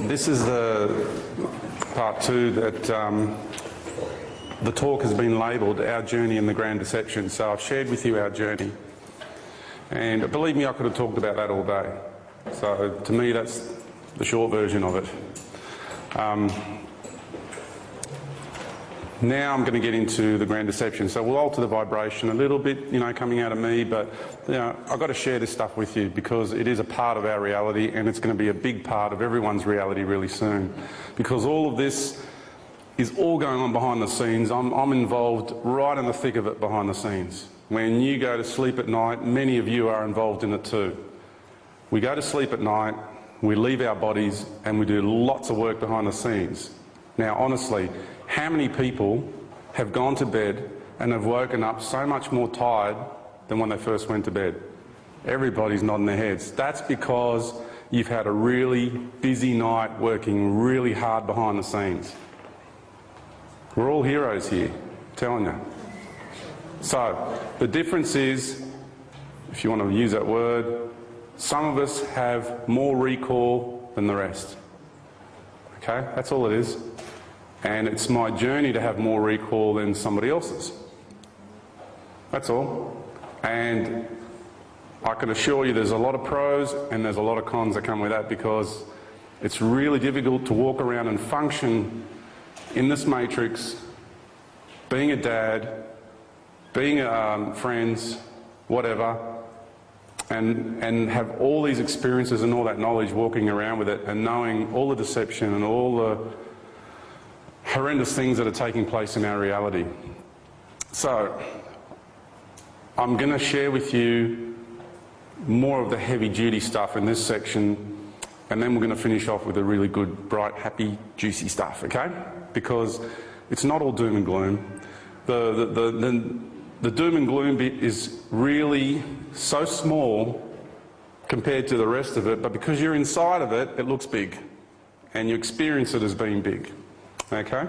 This is the part two that the talk has been labelled Our Journey in the Grand Deception. So I've shared with you our journey. And believe me, I could have talked about that all day. So to me, that's the short version of it. Now I'm going to get into the Grand Deception. So we'll alter the vibration a little bit, you know, coming out of me, but you know, I've got to share this stuff with you because it is a part of our reality, and it's going to be a big part of everyone's reality really soon. Because all of this is all going on behind the scenes. I'm involved right in the thick of it behind the scenes. When you go to sleep at night, many of you are involved in it too. We go to sleep at night, we leave our bodies, and we do lots of work behind the scenes. Now, honestly, how many people have gone to bed and have woken up so much more tired than when they first went to bed? Everybody's nodding their heads. That's because you've had a really busy night working really hard behind the scenes. We're all heroes here, I'm telling you. So, the difference is, if you want to use that word, some of us have more recall than the rest. Okay, that's all it is. And it's my journey to have more recall than somebody else's. That's all. And I can assure you there's a lot of pros and there's a lot of cons that come with that, because it's really difficult to walk around and function in this matrix, being a dad, being friends, whatever, and have all these experiences and all that knowledge walking around with it and knowing all the deception and all the horrendous things that are taking place in our reality. So, I'm going to share with you more of the heavy-duty stuff in this section, and then we're going to finish off with the really good, bright, happy, juicy stuff, okay? Because it's not all doom and gloom. The doom and gloom bit is really so small compared to the rest of it, but because you're inside of it, it looks big, and you experience it as being big. Okay?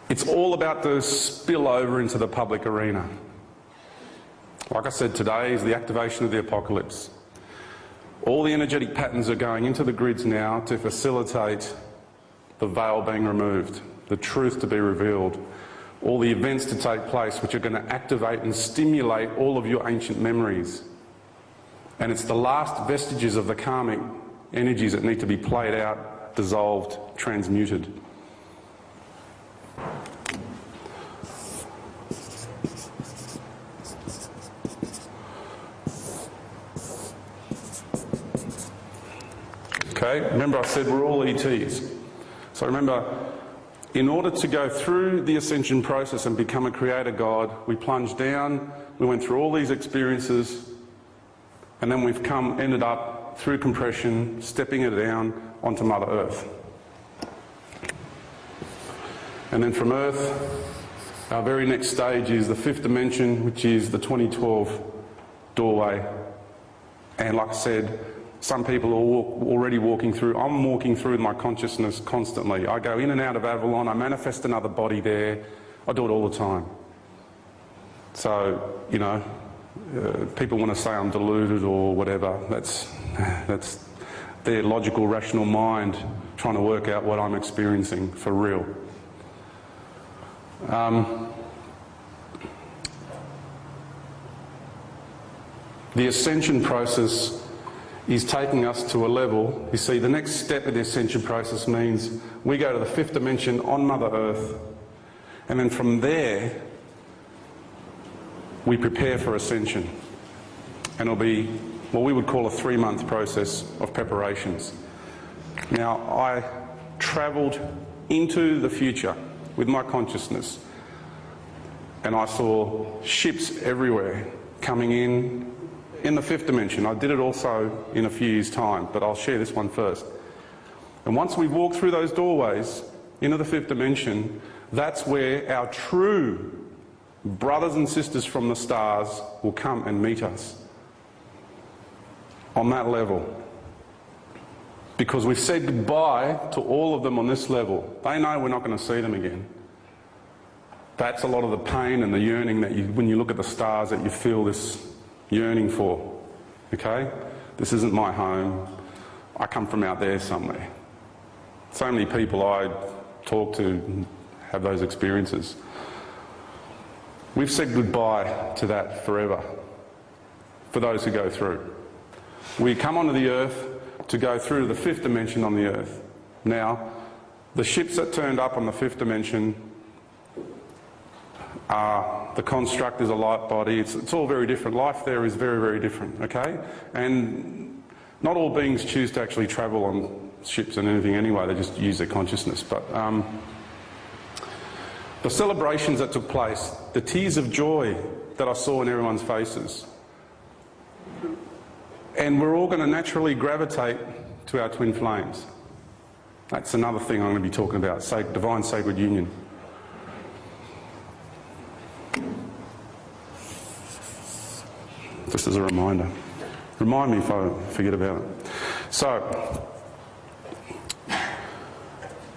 It's all about the spill over into the public arena. Like I said, today is the activation of the apocalypse. All the energetic patterns are going into the grids now to facilitate the veil being removed, the truth to be revealed, all the events to take place which are going to activate and stimulate all of your ancient memories. And it's the last vestiges of the karmic energies that need to be played out, dissolved, transmuted. Okay, remember I said we're all ETs. So remember, in order to go through the ascension process and become a creator God, we plunged down, we went through all these experiences, and then we've ended up through compression, stepping it down onto Mother Earth. And then from Earth, our very next stage is the fifth dimension, which is the 2012 doorway. And like I said, some people are already walking through. I'm walking through my consciousness constantly. I go in and out of Avalon, I manifest another body there. I do it all the time. So, you know, people want to say I'm deluded or whatever. That's their logical, rational mind trying to work out what I'm experiencing for real. The ascension process is taking us to a level. You see, the next step of the ascension process means we go to the fifth dimension on Mother Earth, and then from there we prepare for ascension. And it'll be what we would call a 3-month process of preparations. Now, I travelled into the future with my consciousness, and I saw ships everywhere coming in the fifth dimension. I did it also in a few years' time, but I'll share this one first. And once we walk through those doorways into the fifth dimension, that's where our true brothers and sisters from the stars will come and meet us. On that level. Because we've said goodbye to all of them on this level. They know we're not going to see them again. That's a lot of the pain and the yearning that when you look at the stars, that you feel this yearning for. Okay? This isn't my home. I come from out there somewhere. So many people I talk to have those experiences. We've said goodbye to that forever, for those who go through. We come onto the Earth to go through to the fifth dimension on the Earth. Now, the ships that turned up on the fifth dimension, the construct is a light body. It's all very different. Life there is very, very different, okay? And not all beings choose to actually travel on ships and anything anyway. They just use their consciousness. But the celebrations that took place, the tears of joy that I saw in everyone's faces, and we're all going to naturally gravitate to our twin flames. That's another thing I'm going to be talking about, divine sacred union. Just as a reminder. Remind me if I forget about it. So,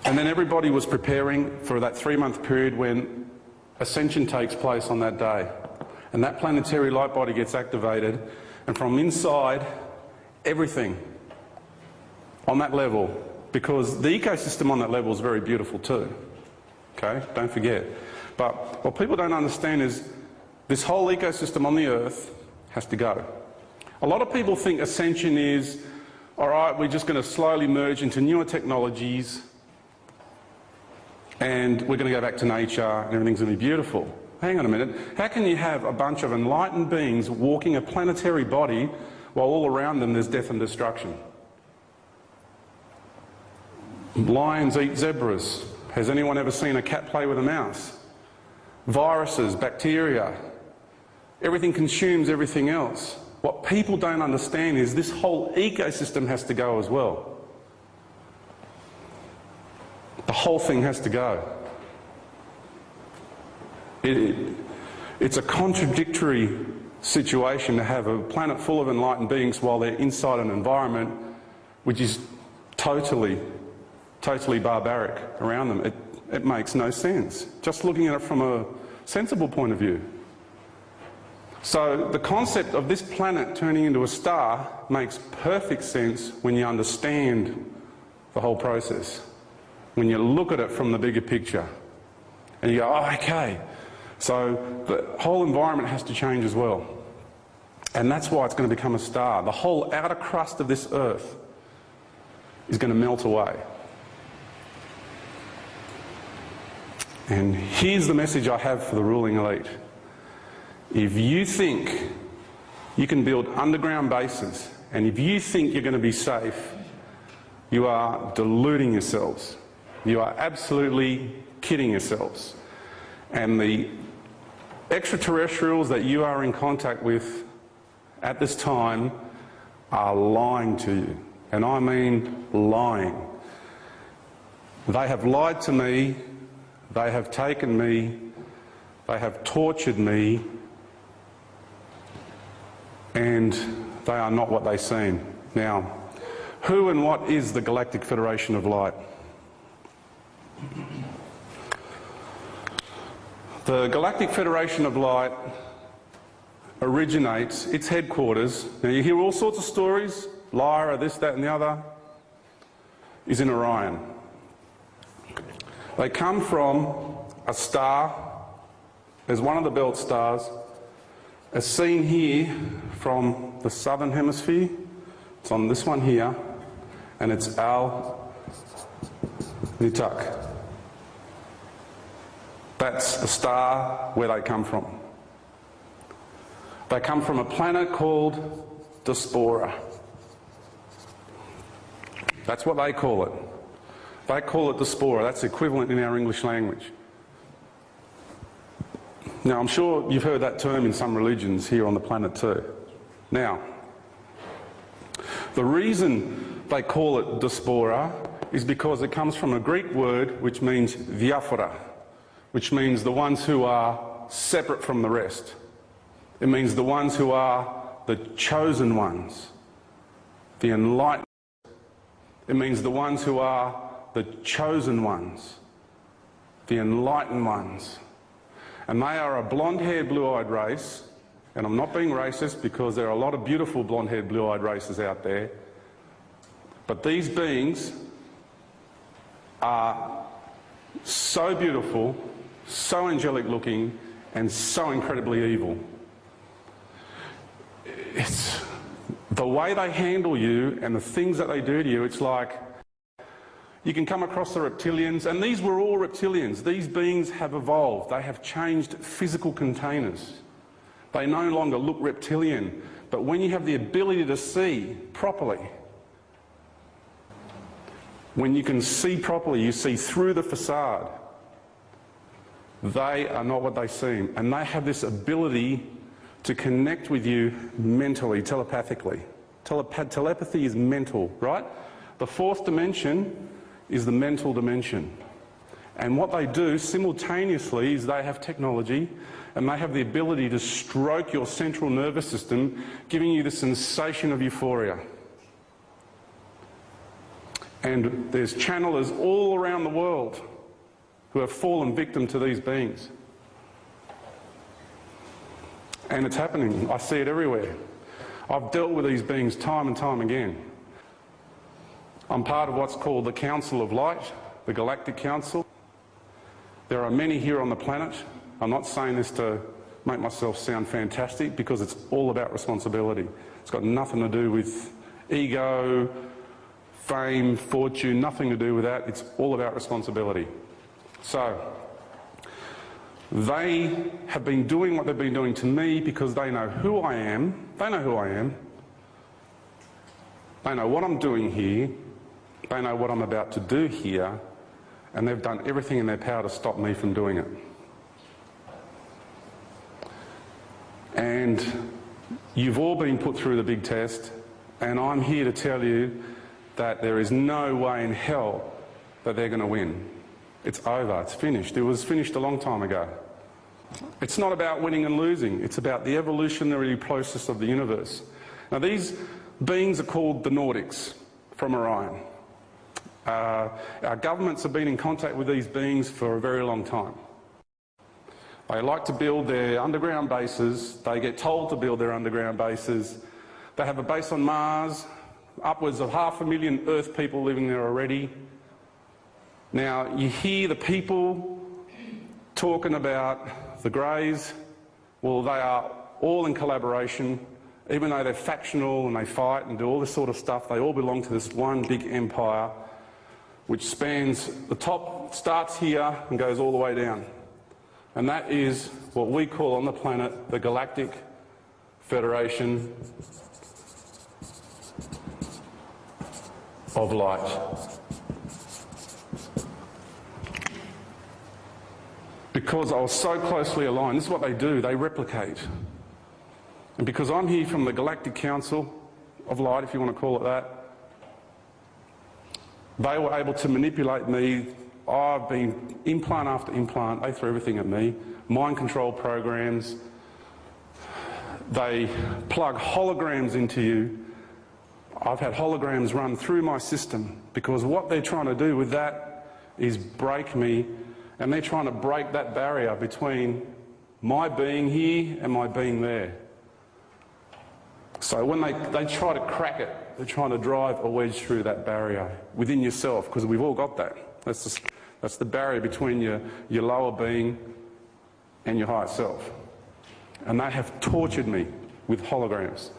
and then everybody was preparing for that 3-month period when ascension takes place on that day. And that planetary light body gets activated, and from inside, everything on that level, because the ecosystem on that level is very beautiful too. Okay, don't forget. But what people don't understand is this whole ecosystem on the Earth has to go. A lot of people think ascension is, all right, we're just going to slowly merge into newer technologies and we're going to go back to nature and everything's going to be beautiful. Hang on a minute. How can you have a bunch of enlightened beings walking a planetary body while all around them there's death and destruction? Lions eat zebras. Has anyone ever seen a cat play with a mouse? Viruses, bacteria, everything consumes everything else. What people don't understand is this whole ecosystem has to go as well. The whole thing has to go. It's a contradictory situation to have a planet full of enlightened beings while they're inside an environment which is totally barbaric around them. It makes no sense. Just looking at it from a sensible point of view. So the concept of this planet turning into a star makes perfect sense when you understand the whole process. When you look at it from the bigger picture. And you go, oh, okay. So the whole environment has to change as well. And that's why it's going to become a star. The whole outer crust of this Earth is going to melt away. And here's the message I have for the ruling elite. If you think you can build underground bases, and if you think you're going to be safe, you are deluding yourselves. You are absolutely kidding yourselves. And the extraterrestrials that you are in contact with at this time are lying to you. And I mean lying. They have lied to me. They have taken me. They have tortured me. And they are not what they seem. Now, who and what is the Galactic Federation of Light? The Galactic Federation of Light originates, its headquarters, now you hear all sorts of stories, Lyra, this, that and the other, is in Orion. They come from a star, as one of the belt stars, as seen here from the southern hemisphere. It's on this one here, and it's Al Nitak. That's the star where they come from. They come from a planet called Diaspora. That's what they call it. They call it Diaspora. That's equivalent in our English language. Now, I'm sure you've heard that term in some religions here on the planet too. Now, the reason they call it Diaspora is because it comes from a Greek word which means diaphora, which means the ones who are separate from the rest. It means the ones who are the chosen ones, the enlightened. It means the ones who are the chosen ones, the enlightened ones. And they are a blonde-haired, blue-eyed race, and I'm not being racist because there are a lot of beautiful blonde-haired, blue-eyed races out there, But these beings are so beautiful, so angelic looking, and so incredibly evil. It's the way they handle you and the things that they do to you. It's like you can come across the reptilians, and these were all reptilians. These beings have evolved. They have changed physical containers. They no longer look reptilian. But when you have the ability to see properly, when you can see properly, you see through the facade, they are not what they seem. And they have this ability to connect with you mentally, telepathically. Telepathy is mental, right? The fourth dimension is the mental dimension. And what they do simultaneously is they have technology and they have the ability to stroke your central nervous system, giving you the sensation of euphoria. And there's channelers all around the world who have fallen victim to these beings. And it's happening. I see it everywhere. I've dealt with these beings time and time again. I'm part of what's called the Council of Light, the Galactic Council. There are many here on the planet. I'm not saying this to make myself sound fantastic, because it's all about responsibility. It's got nothing to do with ego, fame, fortune, nothing to do with that. It's all about responsibility. So, they have been doing what they've been doing to me because they know who I am. They know who I am. They know what I'm doing here. They know what I'm about to do here. And they've done everything in their power to stop me from doing it. And you've all been put through the big test. And I'm here to tell you that there is no way in hell that they're going to win. It's over. It's finished. It was finished a long time ago. It's not about winning and losing. It's about the evolutionary process of the universe. Now, these beings are called the Nordics from Orion. Our governments have been in contact with these beings for a very long time. They like to build their underground bases. They get told to build their underground bases. They have a base on Mars, upwards of 500,000 Earth people living there already. Now, you hear the people talking about the Greys. Well, they are all in collaboration. Even though they're factional and they fight and do all this sort of stuff, they all belong to this one big empire which spans, the top starts here and goes all the way down. And that is what we call on the planet the Galactic Federation of Light. Because I was so closely aligned, this is what they do, they replicate. And because I'm here from the Galactic Council of Light, if you want to call it that, they were able to manipulate me. I've been implant after implant, they threw everything at me, mind control programs, they plug holograms into you. I've had holograms run through my system because what they're trying to do with that is break me, and they're trying to break that barrier between my being here and my being there. So when they try to crack it, they're trying to drive a wedge through that barrier within yourself, because we've all got that. That's the barrier between your lower being and your higher self. And they have tortured me with holograms.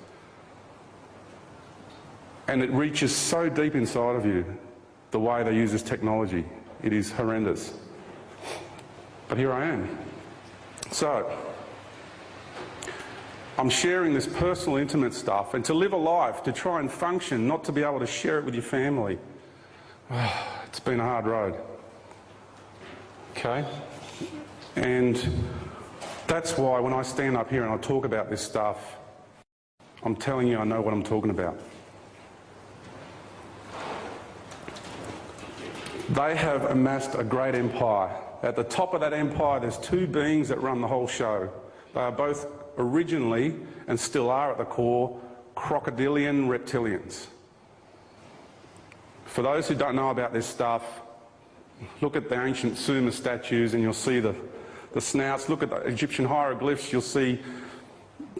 And it reaches so deep inside of you, the way they use this technology. It is horrendous. But here I am. So, I'm sharing this personal, intimate stuff, and to live a life, to try and function, not to be able to share it with your family. It's been a hard road. Okay? And that's why when I stand up here and I talk about this stuff, I'm telling you I know what I'm talking about. They have amassed a great empire. At the top of that empire, there's two beings that run the whole show. They are both originally, and still are at the core, crocodilian reptilians. For those who don't know about this stuff, look at the ancient Sumer statues and you'll see the snouts. Look at the Egyptian hieroglyphs, you'll see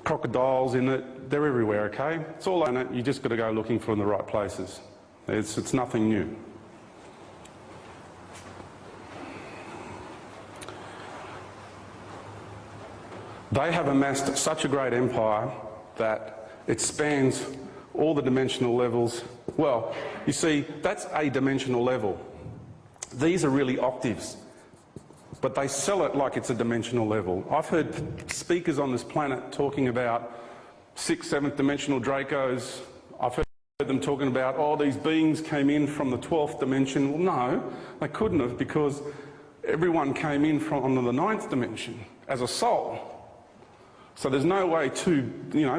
crocodiles in it. They're everywhere, okay? It's all in it. You just got to go looking for them in the right places. It's nothing new. They have amassed such a great empire that it spans all the dimensional levels. Well, you see, that's a dimensional level. These are really octaves, but they sell it like it's a dimensional level. I've heard speakers on this planet talking about 6th, 7th dimensional Dracos. I've heard them talking about, oh, these beings came in from the 12th dimension. Well, no, they couldn't have, because everyone came in from the 9th dimension as a soul. So there's no way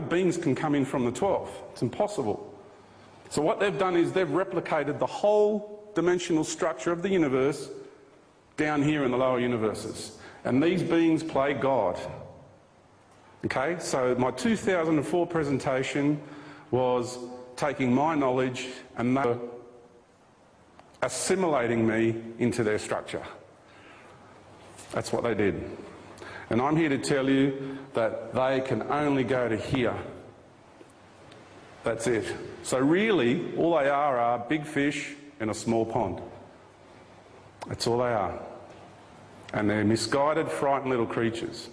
beings can come in from the 12th. It's impossible. So what they've done is they've replicated the whole dimensional structure of the universe down here in the lower universes. And these beings play God. Okay, so my 2004 presentation was taking my knowledge and they were assimilating me into their structure. That's what they did. And I'm here to tell you that they can only go to here. That's it. So really, all they are big fish in a small pond. That's all they are. And they're misguided, frightened little creatures.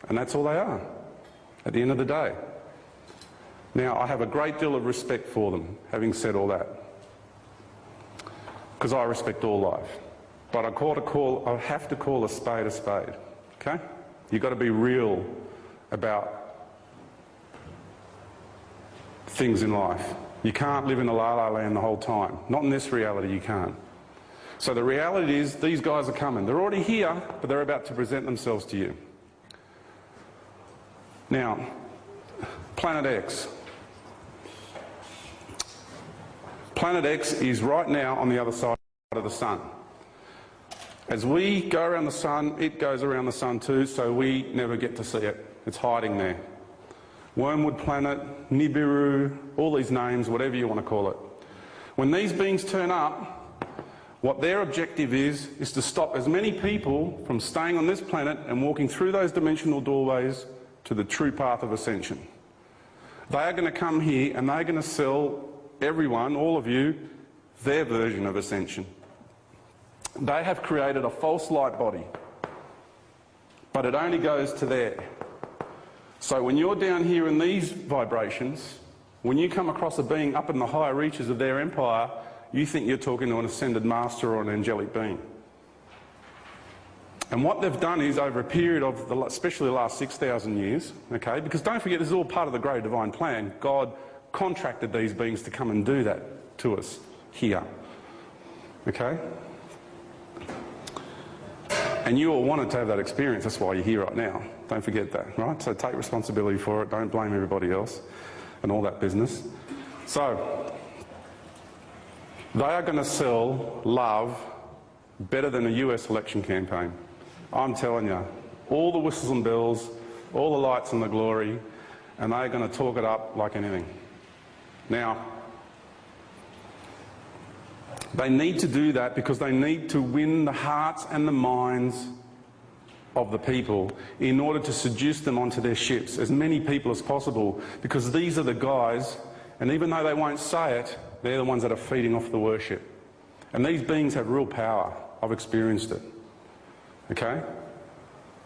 And that's all they are, at the end of the day. Now, I have a great deal of respect for them, having said all that. Because I respect all life. But I have to call a spade a spade. Okay? You've got to be real about things in life. You can't live in a la-la land the whole time. Not in this reality, you can't. So the reality is, these guys are coming. They're already here, but they're about to present themselves to you. Now, Planet X. Planet X is right now on the other side of the sun. As we go around the sun, it goes around the sun too, so we never get to see it. It's hiding there. Wormwood Planet, Nibiru, all these names, whatever you want to call it. When these beings turn up, what their objective is to stop as many people from staying on this planet and walking through those dimensional doorways to the true path of ascension. They are going to come here and they're going to sell everyone, all of you, their version of ascension. They have created a false light body, but it only goes to there. So when you're down here in these vibrations, when you come across a being up in the higher reaches of their empire, you think you're talking to an ascended master or an angelic being. And what they've done is, over a period of, especially the last 6,000 years, okay, because don't forget this is all part of the great divine plan. God contracted these beings to come and do that to us here, okay? And you all wanted to have that experience, that's why you're here right now. Don't forget that, right? So take responsibility for it, don't blame everybody else and all that business. So, they are going to sell love better than a US election campaign. I'm telling you, all the whistles and bells, all the lights and the glory, and they're going to talk it up like anything. Now, they need to do that because they need to win the hearts and the minds of the people in order to seduce them onto their ships, as many people as possible, because these are the guys, and even though they won't say it, they're the ones that are feeding off the worship. And these beings have real power. I've experienced it. Okay?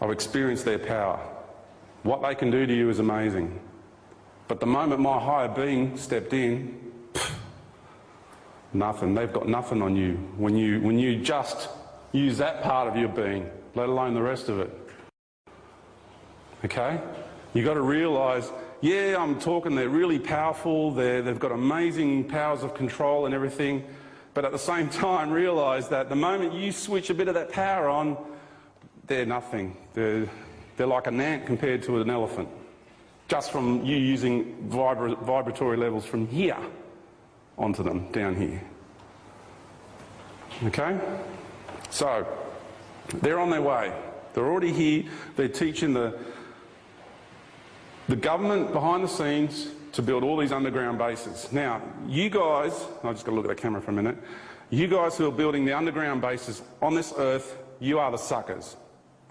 I've experienced their power. What they can do to you is amazing. But the moment my higher being stepped in, nothing. They've got nothing on you when you just use that part of your being, let alone the rest of it. Okay? You've got to realise, yeah, I'm talking, they're really powerful, they've got amazing powers of control and everything, but at the same time realise that the moment you switch a bit of that power on, they're nothing. They're like an ant compared to an elephant, just from you using vibratory levels from here onto them down here. Okay? So, they're on their way. They're already here. They're teaching the government behind the scenes to build all these underground bases. Now, you guys, I've just got to look at the camera for a minute, you guys who are building the underground bases on this earth, you are the suckers.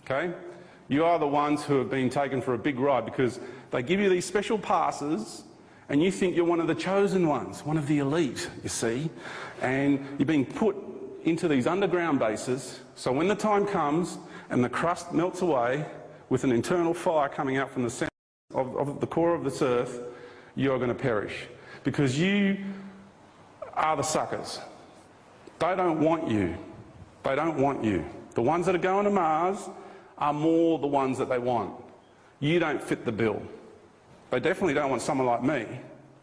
Okay? You are the ones who have been taken for a big ride because they give you these special passes And you think you're one of the chosen ones, one of the elite, you see. And you're being put into these underground bases, so when the time comes and the crust melts away with an internal fire coming out from the centre of the core of this earth, you're going to perish. Because you are the suckers. They don't want you. They don't want you. The ones that are going to Mars are more the ones that they want. You don't fit the bill. They definitely don't want someone like me,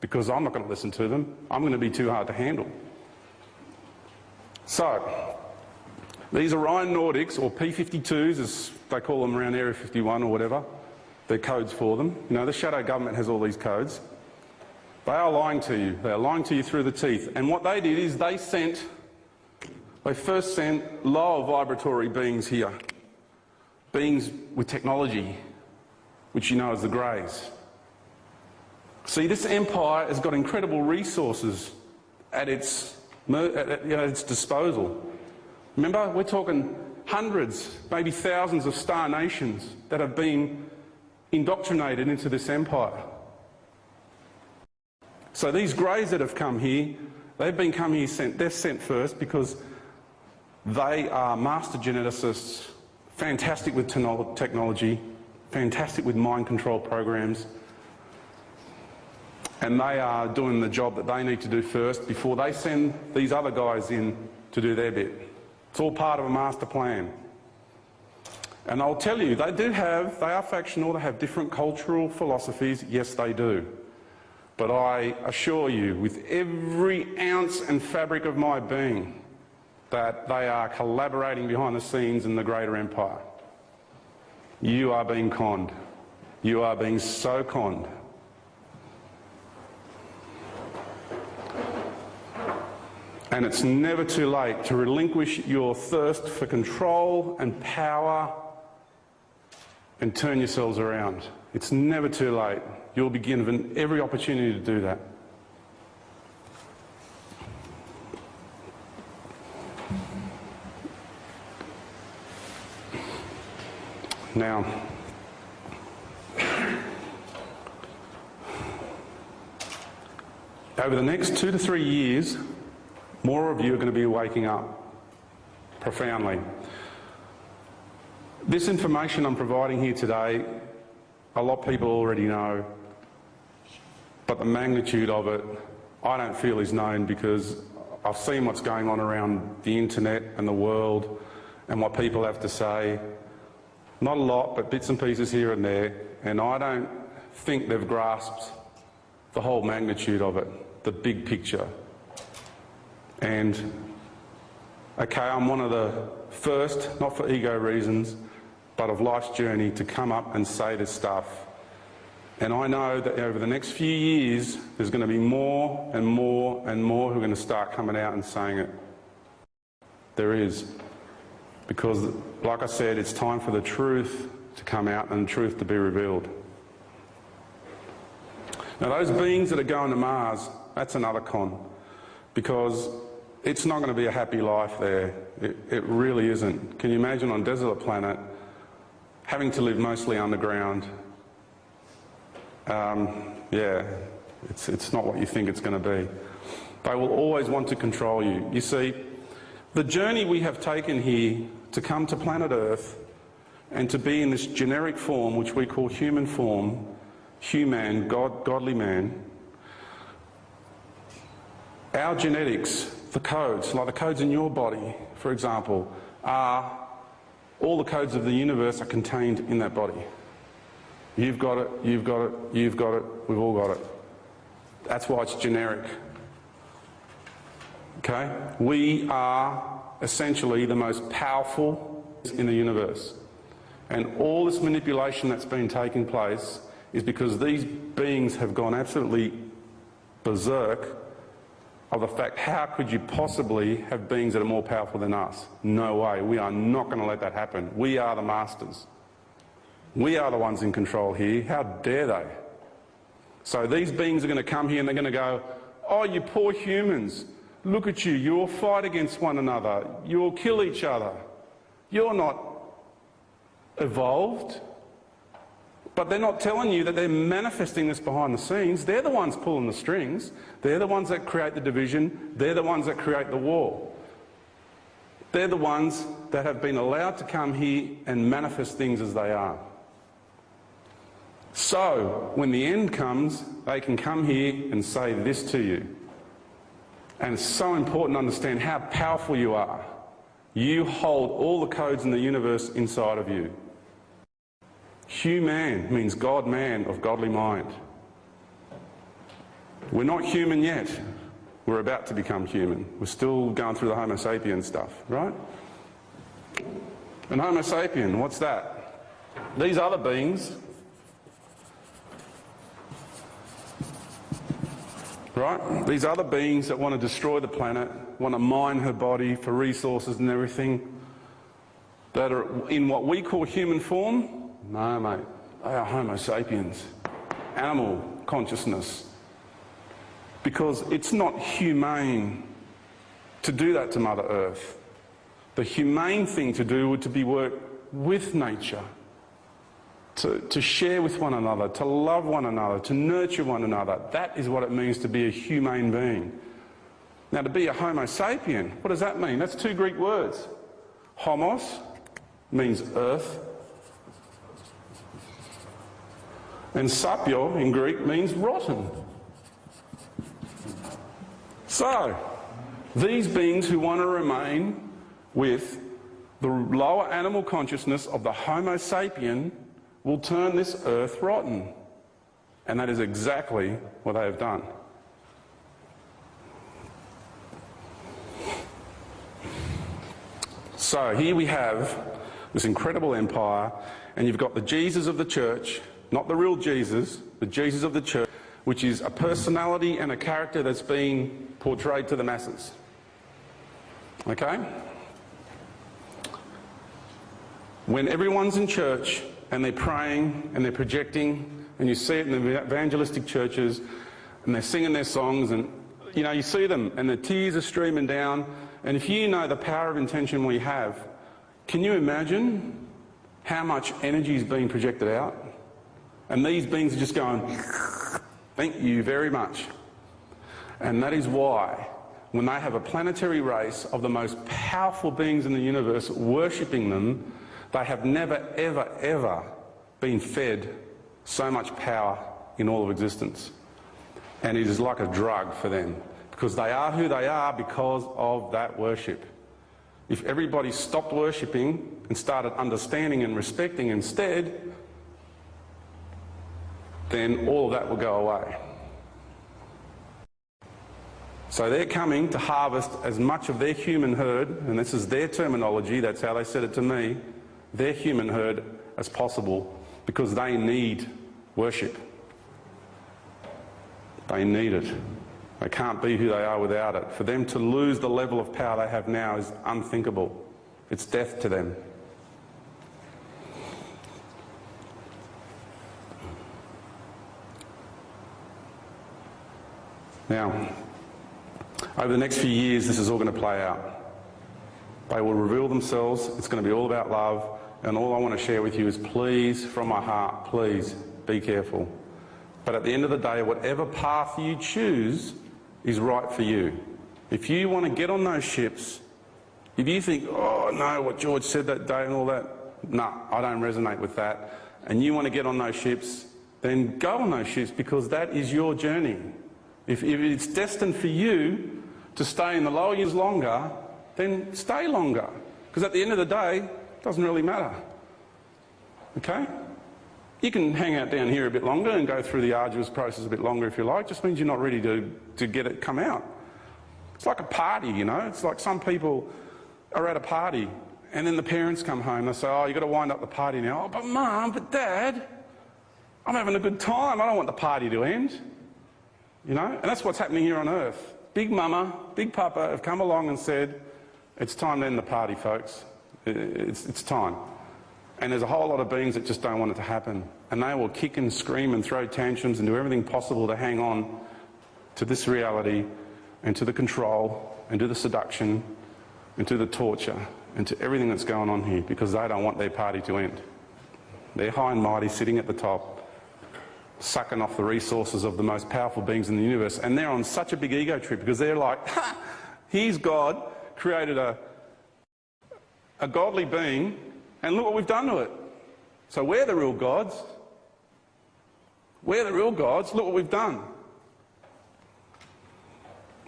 because I'm not going to listen to them. I'm going to be too hard to handle. So, these Orion Nordics, or P-52s as they call them around Area 51 or whatever, they're codes for them. You know, the shadow government has all these codes. They are lying to you. They are lying to you through the teeth. And what they did is they first sent lower vibratory beings here. Beings with technology, which you know as the Greys. See, this empire has got incredible resources at its disposal. Remember, we're talking hundreds, maybe thousands of star nations that have been indoctrinated into this empire. So these Greys that have come here, they're sent first because they are master geneticists, fantastic with technology, fantastic with mind control programs, and they are doing the job that they need to do first before they send these other guys in to do their bit. It's all part of a master plan. And I'll tell you, they are factional, they have different cultural philosophies, yes they do. But I assure you, with every ounce and fabric of my being, that they are collaborating behind the scenes in the greater empire. You are being conned. You are being so conned. And it's never too late to relinquish your thirst for control and power and turn yourselves around. It's never too late. You'll be given every opportunity to do that. Now, over the next 2 to 3 years, more of you are going to be waking up profoundly. This information I'm providing here today, a lot of people already know, but the magnitude of it, I don't feel is known, because I've seen what's going on around the internet and the world and what people have to say. Not a lot, but bits and pieces here and there, and I don't think they've grasped the whole magnitude of it, the big picture. And, okay, I'm one of the first, not for ego reasons, but of life's journey, to come up and say this stuff. And I know that over the next few years, there's going to be more and more and more who are going to start coming out and saying it. There is. Because, like I said, it's time for the truth to come out and the truth to be revealed. Now, those beings that are going to Mars, that's another con. Because it's not going to be a happy life there. It really isn't. Can you imagine on a desolate planet having to live mostly underground? Yeah, it's not what you think it's going to be. They will always want to control you. You see, the journey we have taken here to come to planet Earth and to be in this generic form, which we call human form, human, godly man, our genetics, the codes, like the codes in your body, for example, are all the codes of the universe are contained in that body. You've got it, you've got it, you've got it, we've all got it. That's why it's generic. Okay? We are essentially the most powerful in the universe. And all this manipulation that's been taking place is because these beings have gone absolutely berserk of the fact, how could you possibly have beings that are more powerful than us? No way. We are not going to let that happen. We are the masters. We are the ones in control here. How dare they? So these beings are going to come here and they're going to go, oh, you poor humans, look at you, you all fight against one another, you all kill each other. You're not evolved. But they're not telling you that they're manifesting this behind the scenes. They're the ones pulling the strings. They're the ones that create the division. They're the ones that create the war. They're the ones that have been allowed to come here and manifest things as they are. So, when the end comes, they can come here and say this to you. And it's so important to understand how powerful you are. You hold all the codes in the universe inside of you. Human means God-man of godly mind. We're not human yet. We're about to become human. We're still going through the Homo sapien stuff, right? And Homo sapien, what's that? These other beings, right? These other beings that want to destroy the planet, want to mine her body for resources and everything, that are in what we call human form. No, mate, they are Homo sapiens, animal consciousness. Because it's not humane to do that to Mother Earth. The humane thing to do would to be work with nature, to share with one another, to love one another, to nurture one another. That is what it means to be a humane being. Now, to be a Homo sapien, what does that mean? That's two Greek words. Homos means earth, and sapio in Greek means rotten. So, these beings who want to remain with the lower animal consciousness of the Homo sapien will turn this earth rotten. And that is exactly what they have done. So here we have this incredible empire, and you've got the Jesus of the church, not the real Jesus, the Jesus of the church, which is a personality and a character that's being portrayed to the masses. Okay? When everyone's in church and they're praying and they're projecting, and you see it in the evangelistic churches, and they're singing their songs, and you know, you see them and the tears are streaming down, and if you know the power of intention we have, can you imagine how much energy is being projected out? And these beings are just going, thank you very much. And that is why, when they have a planetary race of the most powerful beings in the universe worshipping them, they have never, ever, ever been fed so much power in all of existence. And it is like a drug for them, because they are who they are because of that worship. If everybody stopped worshipping and started understanding and respecting instead, then all of that will go away. So they're coming to harvest as much of their human herd, and this is their terminology, that's how they said it to me, their human herd as possible, because they need worship. They need it. They can't be who they are without it. For them to lose the level of power they have now is unthinkable. It's death to them. Now, over the next few years, this is all going to play out. They will reveal themselves. It's going to be all about love. And all I want to share with you is, please, from my heart, please, be careful. But at the end of the day, whatever path you choose is right for you. If you want to get on those ships, if you think, oh no, what George said that day and all that, no, I don't resonate with that, and you want to get on those ships, then go on those ships, because that is your journey. If it's destined for you to stay in the lower years longer, then stay longer. Because at the end of the day, it doesn't really matter. Okay? You can hang out down here a bit longer and go through the arduous process a bit longer if you like. It just means you're not ready to get it come out. It's like a party, you know. It's like some people are at a party and then the parents come home. They say, oh, you've got to wind up the party now. Oh, but Mum, but Dad, I'm having a good time. I don't want the party to end. You know? And that's what's happening here on Earth. Big Mama, Big Papa have come along and said, it's time to end the party, folks. It's time. And there's a whole lot of beings that just don't want it to happen. And they will kick and scream and throw tantrums and do everything possible to hang on to this reality and to the control and to the seduction and to the torture and to everything that's going on here, because they don't want their party to end. They're high and mighty, sitting at the top, sucking off the resources of the most powerful beings in the universe, and they're on such a big ego trip because they're like, ha, here's God, created a godly being, and look what we've done to it. So we're the real gods. We're the real gods, look what we've done.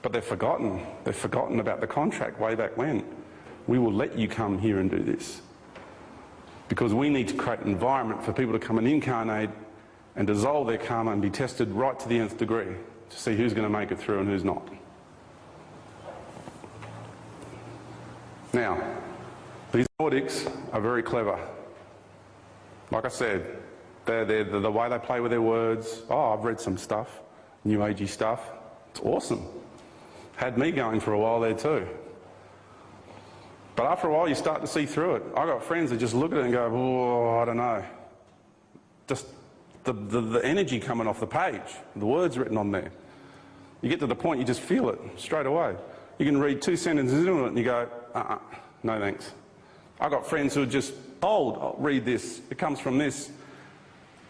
But they've forgotten. They've forgotten about the contract way back when. We will let you come here and do this. Because we need to create an environment for people to come and incarnate and dissolve their karma and be tested right to the nth degree to see who's going to make it through and who's not. Now, these Nordics are very clever. Like I said, the way they play with their words. Oh, I've read some stuff, New Agey stuff. It's awesome. Had me going for a while there too. But after a while, you start to see through it. I've got friends that just look at it and go, oh, I don't know. Just the energy coming off the page, the words written on there. You get to the point, you just feel it straight away. You can read 2 sentences into it and you go, no thanks. I've got friends who are just told, oh, read this, it comes from this.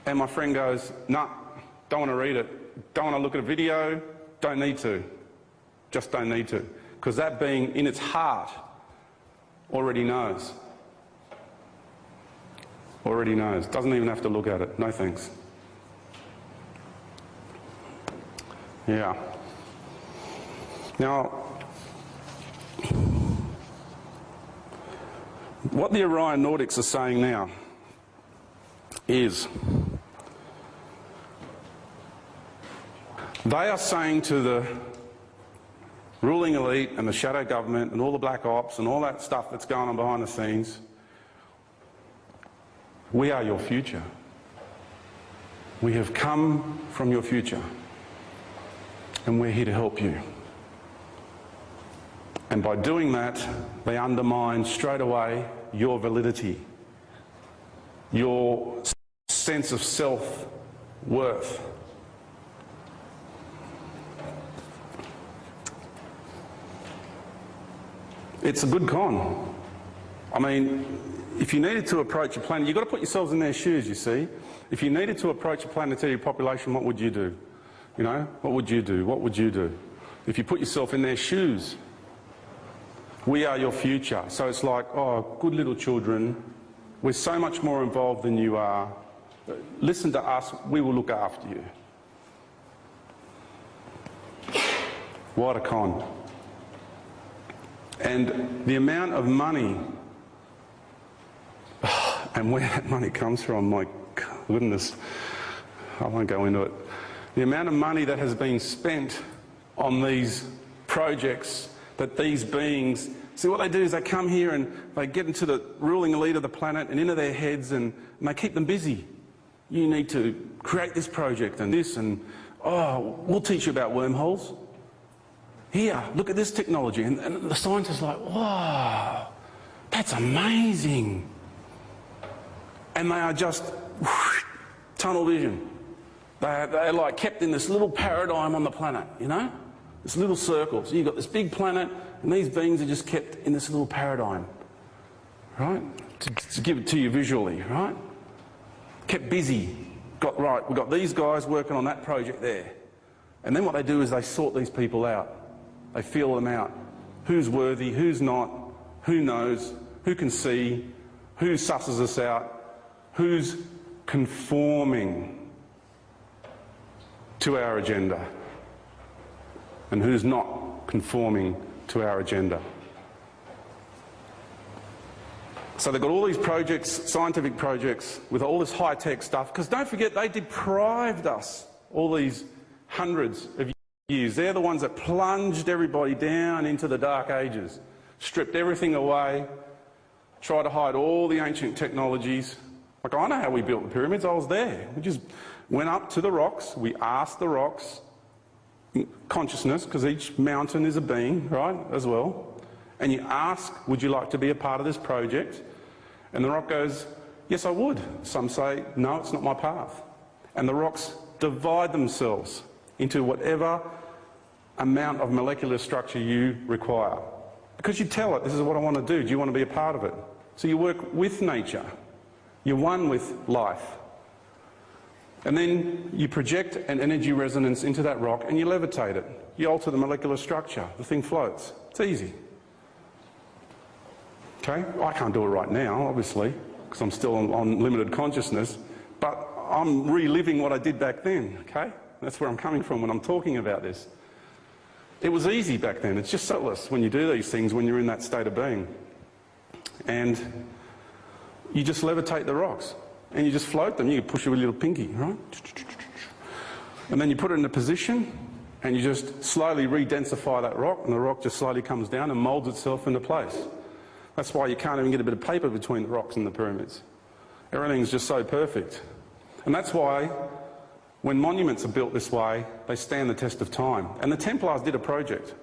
And my friend goes, nah, don't want to read it. Don't want to look at a video, don't need to. Just don't need to. Because that being in its heart already knows. Already knows. Doesn't even have to look at it. No thanks. Yeah. Now, what the Orion Nordics are saying now is they are saying to the ruling elite and the shadow government and all the black ops and all that stuff that's going on behind the scenes, we are your future. We have come from your future and we're here to help you. And by doing that, they undermine straight away your validity, your sense of self-worth. It's a good con. I mean, if you needed to approach a planet, you've got to put yourselves in their shoes, you see. If you needed to approach a planetary population, what would you do? You know, what would you do? What would you do? If you put yourself in their shoes, we are your future. So it's like, oh, good little children, we're so much more involved than you are. Listen to us, we will look after you. What a con. And the amount of money, and where that money comes from, my goodness, I won't go into it. The amount of money that has been spent on these projects that these beings, see what they do is they come here and they get into the ruling elite of the planet and into their heads and they keep them busy. You need to create this project and this and, oh, we'll teach you about wormholes. Here, look at this technology. And the scientists are like, wow, that's amazing. And they are just whoosh, tunnel vision. They're like kept in this little paradigm on the planet, you know? This little circle. So you've got this big planet and these beings are just kept in this little paradigm, right? To give it to you visually, right? Kept busy. Right, we've got these guys working on that project there. And then what they do is they sort these people out. They feel them out. Who's worthy, who's not, who knows, who can see, who susses us out, who's conforming to our agenda, and who's not conforming to our agenda. So they've got all these projects, scientific projects, with all this high-tech stuff, because don't forget, they deprived us all these hundreds of years. They're the ones that plunged everybody down into the dark ages, stripped everything away, tried to hide all the ancient technologies. Like, I know how we built the pyramids, I was there. We just went up to the rocks, we asked the rocks, consciousness, because each mountain is a being, right, as well. And you ask, would you like to be a part of this project? And the rock goes, yes, I would. Some say, no, it's not my path. And the rocks divide themselves into whatever amount of molecular structure you require. Because you tell it, this is what I want to do. Do you want to be a part of it? So you work with nature. You're one with life. And then you project an energy resonance into that rock and you levitate it. You alter the molecular structure. The thing floats. It's easy. Okay? I can't do it right now, obviously, because I'm still on limited consciousness, but I'm reliving what I did back then, okay? That's where I'm coming from when I'm talking about this. It was easy back then. It's just soulless when you do these things when you're in that state of being. And you just levitate the rocks and you just float them. You push it with a little pinky, right? And then you put it in a position and you just slowly re-densify that rock, and the rock just slowly comes down and moulds itself into place. That's why you can't even get a bit of paper between the rocks and the pyramids. Everything's just so perfect. And that's why when monuments are built this way, they stand the test of time. And the Templars did a project.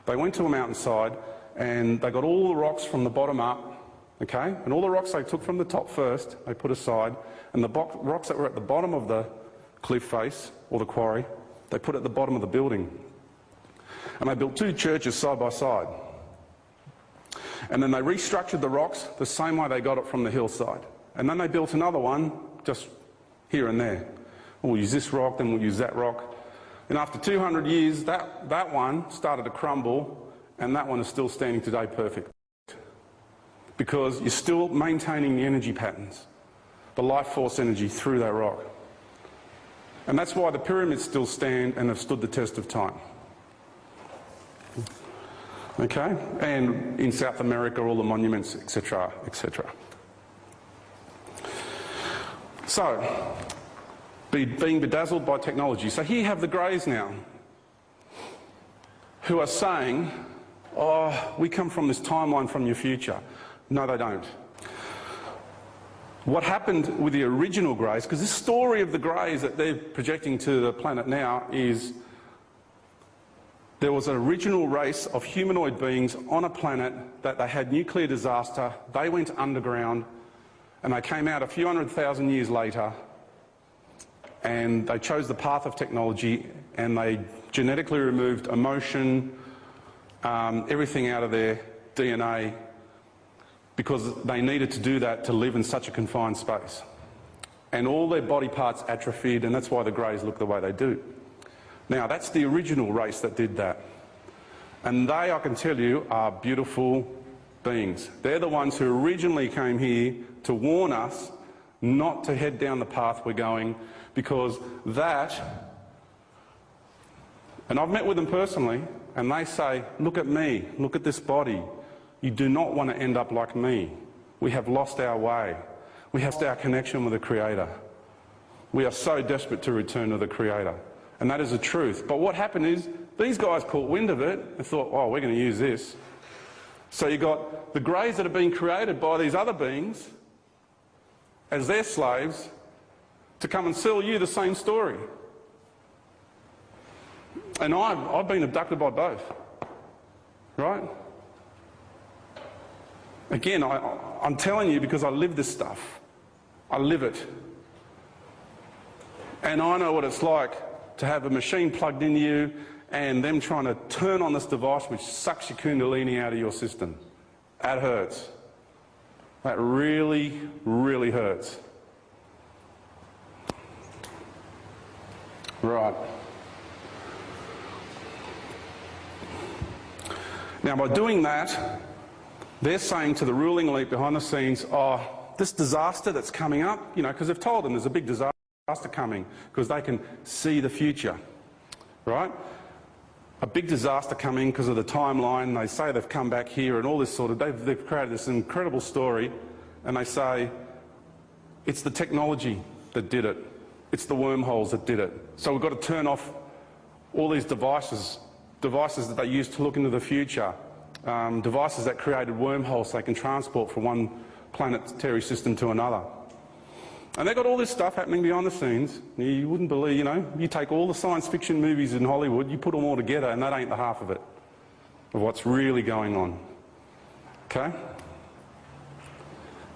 They went to a mountainside and they got all the rocks from the bottom up, okay? And all the rocks they took from the top first, they put aside, and the rocks that were at the bottom of the cliff face, or the quarry, they put at the bottom of the building. And they built 2 churches side by side. And then they restructured the rocks the same way they got it from the hillside. And then they built another one just here and there. We'll use this rock, then we'll use that rock. And after 200 years, that one started to crumble, and that one is still standing today perfect. Because you're still maintaining the energy patterns, the life force energy through that rock. And that's why the pyramids still stand and have stood the test of time. Okay? And in South America, all the monuments, etc., etc. So, being bedazzled by technology. So here you have the Greys now, who are saying, oh, we come from this timeline from your future. No, they don't. What happened with the original Greys, because this story of the Greys that they're projecting to the planet now is there was an original race of humanoid beings on a planet that they had nuclear disaster, they went underground, and they came out a few 100,000 years later, and they chose the path of technology, and they genetically removed emotion, everything out of their DNA, because they needed to do that to live in such a confined space. And all their body parts atrophied, and that's why the Greys look the way they do. Now, that's the original race that did that. And they, I can tell you, are beautiful beings. They're the ones who originally came here to warn us not to head down the path we're going, because that, and I've met with them personally, and they say, look at me, look at this body. You do not want to end up like me. We have lost our way. We have lost our connection with the Creator. We are so desperate to return to the Creator. And that is the truth. But what happened is, these guys caught wind of it and thought, oh, we're going to use this. So you got the Greys that have been created by these other beings as their slaves to come and sell you the same story. And I've been abducted by both, right? Again, I'm telling you because I live this stuff. I live it. And I know what it's like to have a machine plugged into you and them trying to turn on this device which sucks your kundalini out of your system. That hurts. That really, really hurts. Right. Now, by doing that, they're saying to the ruling elite behind the scenes, oh, this disaster that's coming up, you know, because they've told them there's a big disaster coming, because they can see the future, right? A big disaster coming because of the timeline. They say they've come back here and all this sort of, they've created this incredible story, and they say it's the technology that did it. It's the wormholes that did it. So we've got to turn off all these devices that they use to look into the future, devices that created wormholes so they can transport from one planetary system to another. And they've got all this stuff happening behind the scenes. You wouldn't believe, you know, you take all the science fiction movies in Hollywood, you put them all together, and that ain't the half of it, of what's really going on. Okay?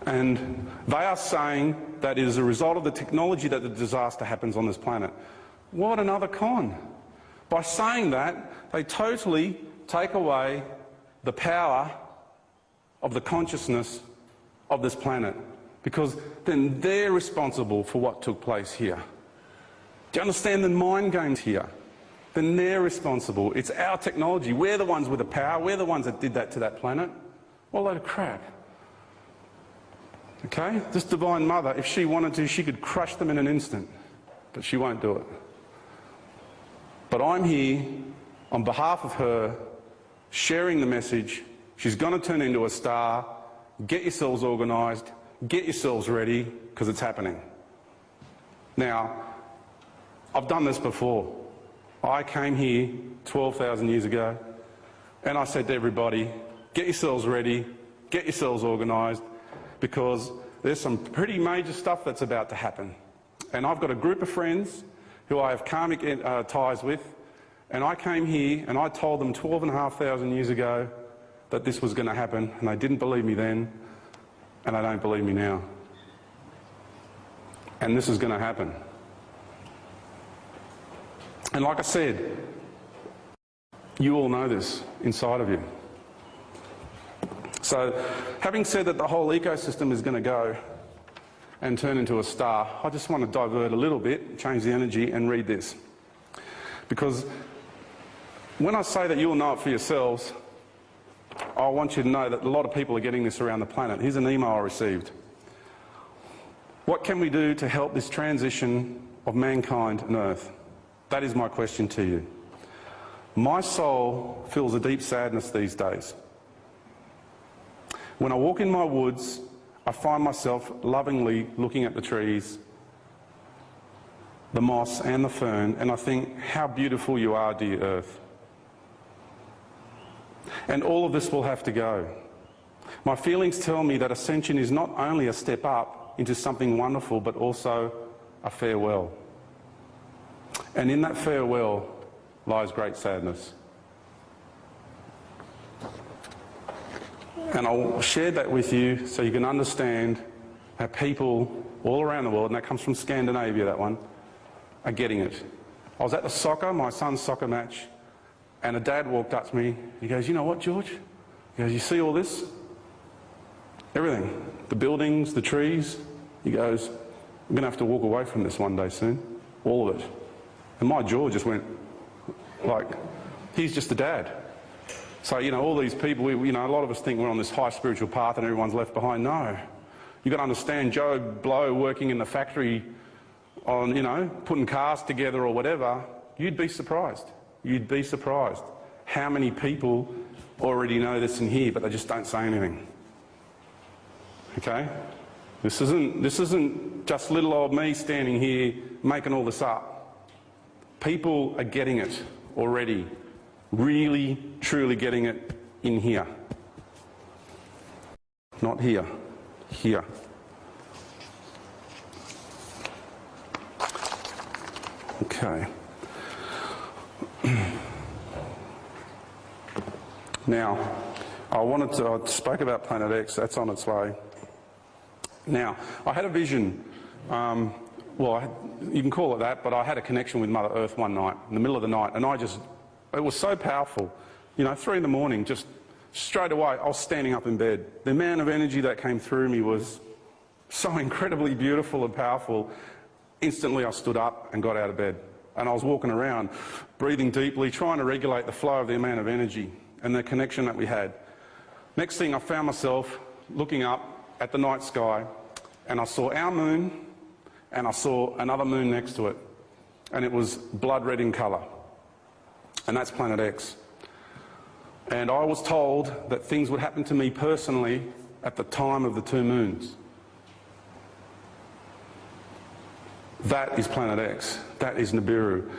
And they are saying that it is a result of the technology that the disaster happens on this planet. What another con. By saying that, they totally take away the power of the consciousness of this planet. because then they're responsible for what took place here. Do you understand the mind games here? Then they're responsible. It's our technology. We're the ones with the power. We're the ones that did that to that planet. What a load of crap. Okay? This Divine Mother, if she wanted to, she could crush them in an instant. But she won't do it. But I'm here on behalf of her, sharing the message. She's going to turn into a star. Get yourselves organised. Get yourselves ready, because it's happening. Now, I've done this before. I came here 12,000 years ago, and I said to everybody, get yourselves ready, get yourselves organised, because there's some pretty major stuff that's about to happen. And I've got a group of friends who I have karmic ties with, and I came here and I told them 12,500 years ago that this was going to happen, and they didn't believe me then, and they don't believe me now. And this is going to happen. And like I said, you all know this inside of you. So, having said that the whole ecosystem is going to go and turn into a star, I just want to divert a little bit, change the energy, and read this. Because when I say that you'll know it for yourselves, I want you to know that a lot of people are getting this around the planet. Here's an email I received. What can we do to help this transition of mankind and Earth? That is my question to you. My soul feels a deep sadness these days. When I walk in my woods, I find myself lovingly looking at the trees, the moss and the fern, and I think, how beautiful you are, dear Earth. And all of this will have to go. My feelings tell me that ascension is not only a step up into something wonderful, but also a farewell. And in that farewell lies great sadness. And I'll share that with you so you can understand how people all around the world, and that comes from Scandinavia, that one, are getting it. I was at the my son's soccer match, and a dad walked up to me. He goes, you know what, George? He goes, you see all this? Everything. The buildings, the trees. He goes, I'm going to have to walk away from this one day soon. All of it. And my jaw just went, like, he's just a dad. So, you know, all these people, you know, a lot of us think we're on this high spiritual path and everyone's left behind. No. You've got to understand, Joe Blow working in the factory on, you know, putting cars together or whatever, you'd be surprised. You'd be surprised how many people already know this in here, but they just don't say anything. Okay? This isn't just little old me standing here making all this up. People are getting it already. Really, truly getting it in here. Not here. Here. Okay. Now, I spoke about Planet X, that's on its way. Now, I had a vision, you can call it that, but I had a connection with Mother Earth one night, in the middle of the night, and it was so powerful. You know, 3 in the morning, just straight away, I was standing up in bed. The amount of energy that came through me was so incredibly beautiful and powerful. Instantly, I stood up and got out of bed. And I was walking around, breathing deeply, trying to regulate the flow of the amount of energy and the connection that we had. Next thing, I found myself looking up at the night sky, and I saw our moon, and I saw another moon next to it. And it was blood red in colour. And that's Planet X. And I was told that things would happen to me personally at the time of the 2 moons. That is Planet X. That is Nibiru.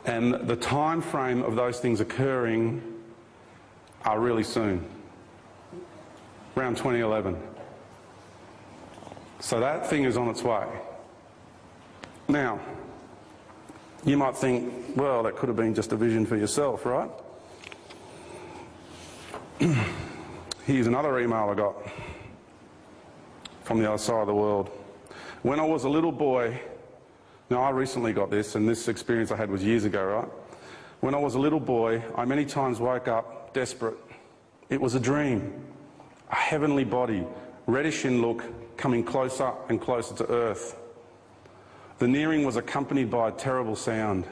And the time frame of those things occurring are really soon. Around 2011. So that thing is on its way. Now, you might think, well, that could have been just a vision for yourself, right? Here's another email I got from the other side of the world. When I was a little boy, now I recently got this, and this experience I had was years ago, right? When I was a little boy, I many times woke up desperate. It was a dream. A heavenly body, reddish in look, coming closer and closer to Earth. The nearing was accompanied by a terrible sound.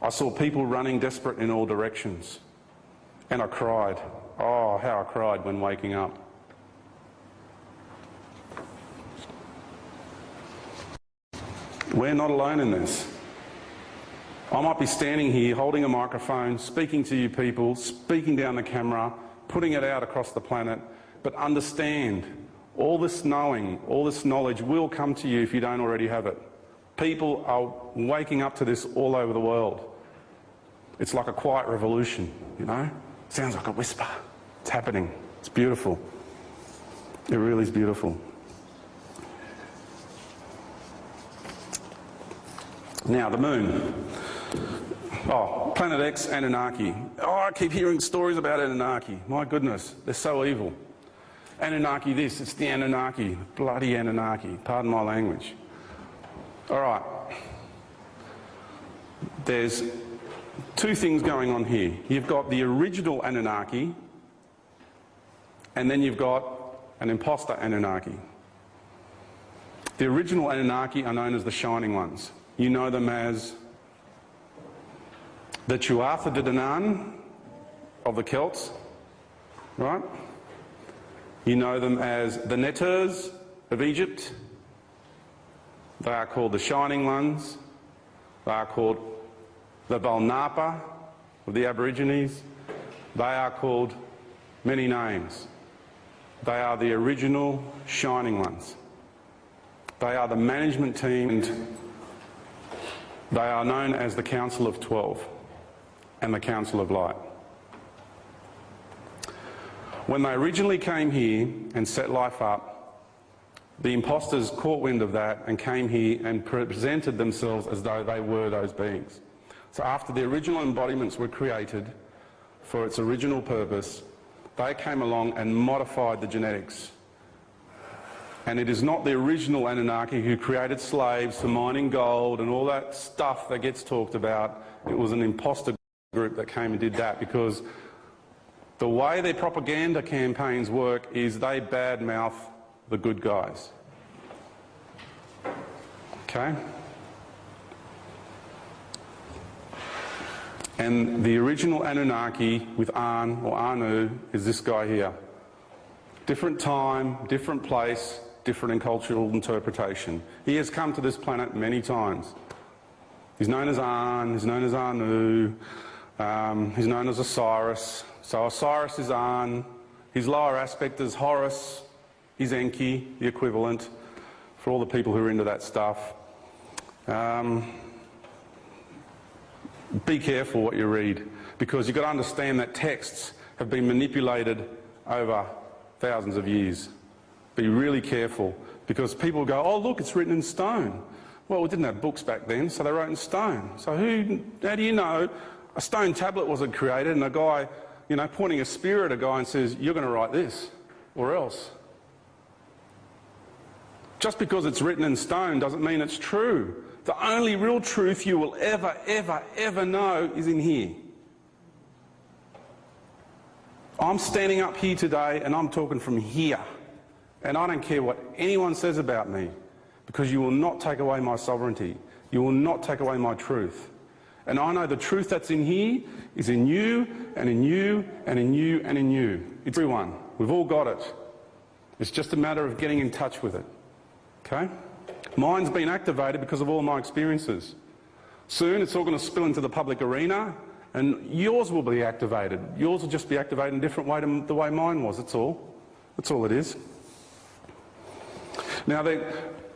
I saw people running desperate in all directions. And I cried. Oh, how I cried when waking up. We're not alone in this. I might be standing here holding a microphone, speaking to you people, speaking down the camera, putting it out across the planet, but understand, all this knowing, all this knowledge will come to you if you don't already have it. People are waking up to this all over the world. It's like a quiet revolution, you know? Sounds like a whisper. It's happening. It's beautiful. It really is beautiful. Now, the moon. Oh, Planet X, Anunnaki. Oh, I keep hearing stories about Anunnaki. My goodness, they're so evil. Anunnaki this, it's the Anunnaki. Bloody Anunnaki. Pardon my language. All right. There's two things going on here. You've got the original Anunnaki, and then you've got an imposter Anunnaki. The original Anunnaki are known as the Shining Ones. You know them as the Tuatha De Danann of the Celts, right? You know them as the Netters of Egypt. They are called the Shining Ones. They are called the Valnapa of the Aborigines. They are called many names. They are the original Shining Ones. They are the management team, and they are known as the Council of 12 and the Council of Light. When they originally came here and set life up, the imposters caught wind of that and came here and presented themselves as though they were those beings. So after the original embodiments were created for its original purpose, they came along and modified the genetics. And it is not the original Anunnaki who created slaves for mining gold and all that stuff that gets talked about. It was an imposter group that came and did that, because the way their propaganda campaigns work is they badmouth the good guys. Okay? And the original Anunnaki with An or Anu is this guy here. Different time, different place, different in cultural interpretation. He has come to this planet many times. He's known as An, he's known as Anu, he's known as Osiris. So Osiris is An, his lower aspect is Horus, he's Enki, the equivalent, for all the people who are into that stuff. Be careful what you read, because you've got to understand that texts have been manipulated over thousands of years. Be really careful, because people go, oh look, it's written in stone. Well, we didn't have books back then, so they wrote in stone. So how do you know a stone tablet wasn't created and a guy, you know, pointing a spear at a guy and says, you're going to write this, or else? Just because it's written in stone doesn't mean it's true. The only real truth you will ever, ever, ever know is in here. I'm standing up here today and I'm talking from here. And I don't care what anyone says about me, because you will not take away my sovereignty. You will not take away my truth. And I know the truth that's in here is in you, and in you, and in you, and in you. It's everyone. We've all got it. It's just a matter of getting in touch with it. Okay? Mine's been activated because of all my experiences. Soon it's all going to spill into the public arena, and yours will be activated. Yours will just be activated in a different way to the way mine was, that's all. That's all it is. Now,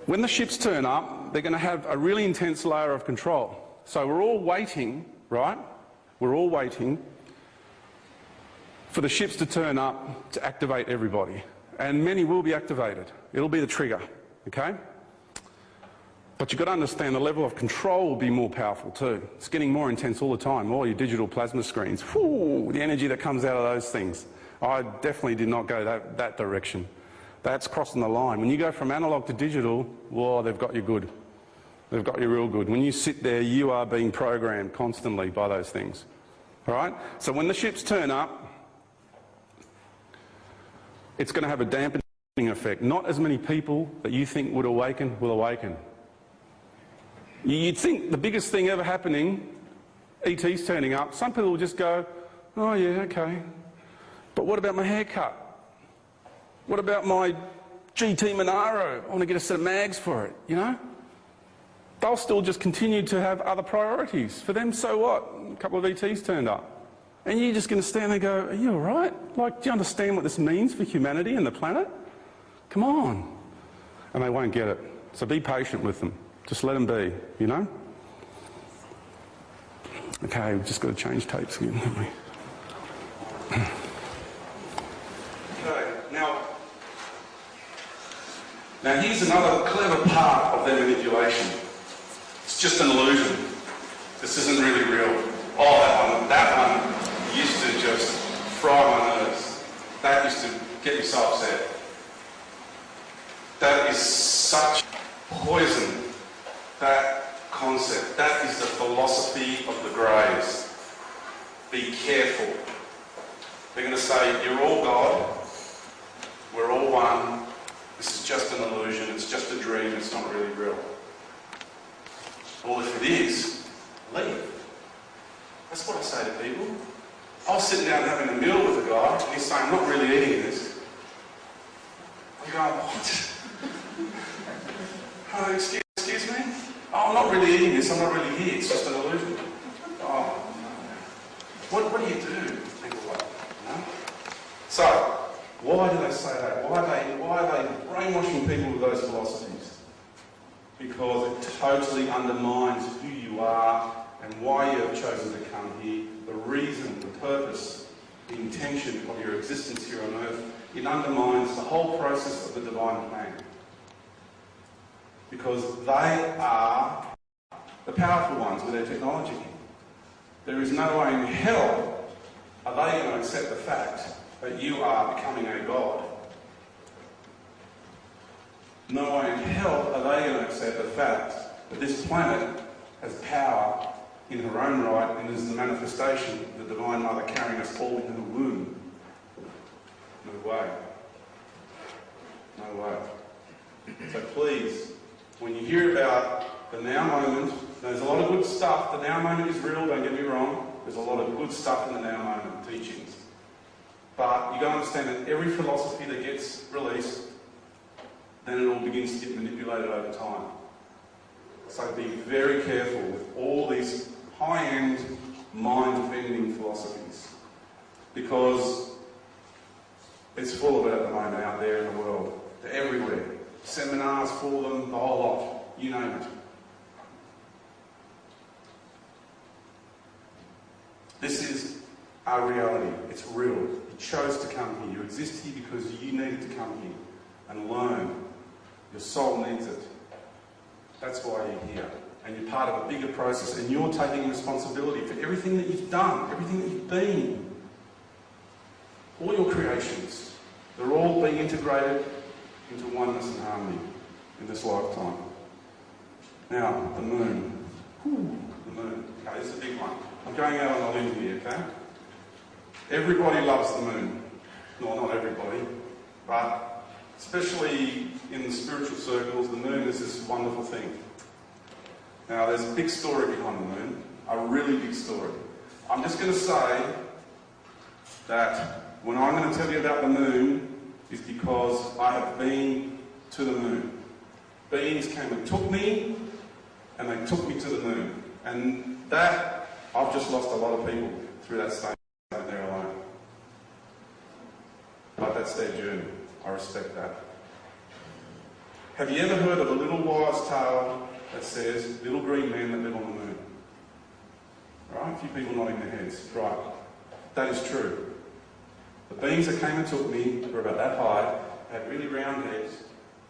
when the ships turn up, they're going to have a really intense layer of control. So we're all waiting, right? We're all waiting for the ships to turn up to activate everybody. And many will be activated. It'll be the trigger, okay? But you've got to understand the level of control will be more powerful too. It's getting more intense all the time. All your digital plasma screens, whoo, the energy that comes out of those things. I definitely did not go that direction. That's crossing the line. When you go from analogue to digital, whoa, they've got you good. They've got you real good. When you sit there, you are being programmed constantly by those things. All right? So when the ships turn up, it's going to have a dampening effect. Not as many people that you think would awaken will awaken. You'd think the biggest thing ever happening, ET's turning up, some people will just go, oh yeah, okay. But what about my haircut? What about my GT Monaro? I want to get a set of mags for it, you know? They'll still just continue to have other priorities. For them, so what? A couple of ETs turned up. And you're just going to stand there and go, are you all right? Like, do you understand what this means for humanity and the planet? Come on. And they won't get it. So be patient with them. Just let them be, you know? Okay, we've just got to change tapes again, haven't we? Okay, now here's another clever part of their manipulation. It's just an illusion. This isn't really real. Oh, that one used to just fry my nerves. That used to get me so upset. That is such poison, that concept. That is the philosophy of the Greys. Be careful. They're going to say, you're all God, we're all one, this is just an illusion, it's just a dream, it's not really real. Well, if it is, leave. That's what I say to people. I was sitting down having a meal with a guy, and he's saying, I'm not really eating this. I'm going, what? Oh, excuse me? Oh, I'm not really eating this, I'm not really here, it's just an illusion. Oh, what do you do? People like that, you know? So, why do they say that? Why are they brainwashing people with those philosophies? Because it totally undermines who you are and why you have chosen to come here, the reason, the purpose, the intention of your existence here on earth. It undermines the whole process of the divine plan. Because they are the powerful ones with their technology. There is no way in hell are they going to accept the fact that you are becoming a god. No way in hell are they going to accept the fact that this planet has power in her own right and is the manifestation of the Divine Mother carrying us all in her womb. No way. No way. So please, when you hear about the now moment, there's a lot of good stuff. The now moment is real, don't get me wrong. There's a lot of good stuff in the now moment teachings. But you've got to understand that every philosophy that gets released, then it all begins to get manipulated over time. So be very careful with all these high-end, mind-bending philosophies, because it's full of it at the moment out there in the world. They're everywhere. Seminars for them, the whole lot, you name it. This is our reality. It's real. You chose to come here. You exist here because you needed to come here and learn. Your soul needs it. That's why you're here. And you're part of a bigger process, and you're taking responsibility for everything that you've done, everything that you've been. All your creations, they're all being integrated into oneness and harmony in this lifetime. Now, the moon. The moon. Okay, this is a big one. I'm going out on a limb here, okay? Everybody loves the moon. No, not everybody, but especially in the spiritual circles, the moon is this wonderful thing. Now, there's a big story behind the moon, a really big story. I'm just going to say that when I'm going to tell you about the moon is because I have been to the moon. Beings came and took me, and they took me to the moon. And that, I've just lost a lot of people through that stage there alone. But that's their journey. I respect that. Have you ever heard of a little wise tale that says, little green men that live on the moon? Right? A few people nodding their heads. Right. That is true. The beings that came and took me were about that high, they had really round heads,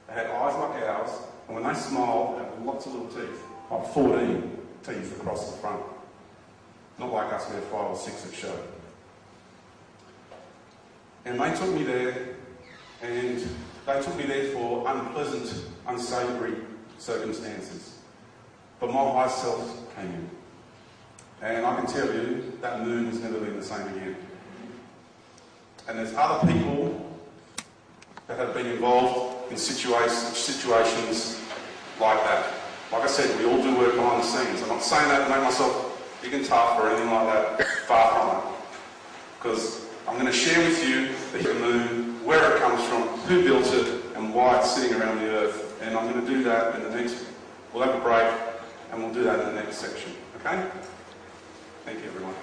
they had eyes like ours, and when they smiled, they had lots of little teeth, like 14 teeth across the front. Not like us, we have 5 or 6 that show. And they took me there, and they took me there for unpleasant, unsavoury circumstances. But my high self came in. And I can tell you, that moon has never been the same again. And there's other people that have been involved in situations like that. Like I said, we all do work behind the scenes. I'm not saying that to make myself big and tough or anything like that. Far from it. Because I'm going to share with you the moon, where it comes from, who built it, and why it's sitting around the Earth. And I'm going to do that in the next... We'll have a break, and we'll do that in the next section. Okay? Thank you, everyone.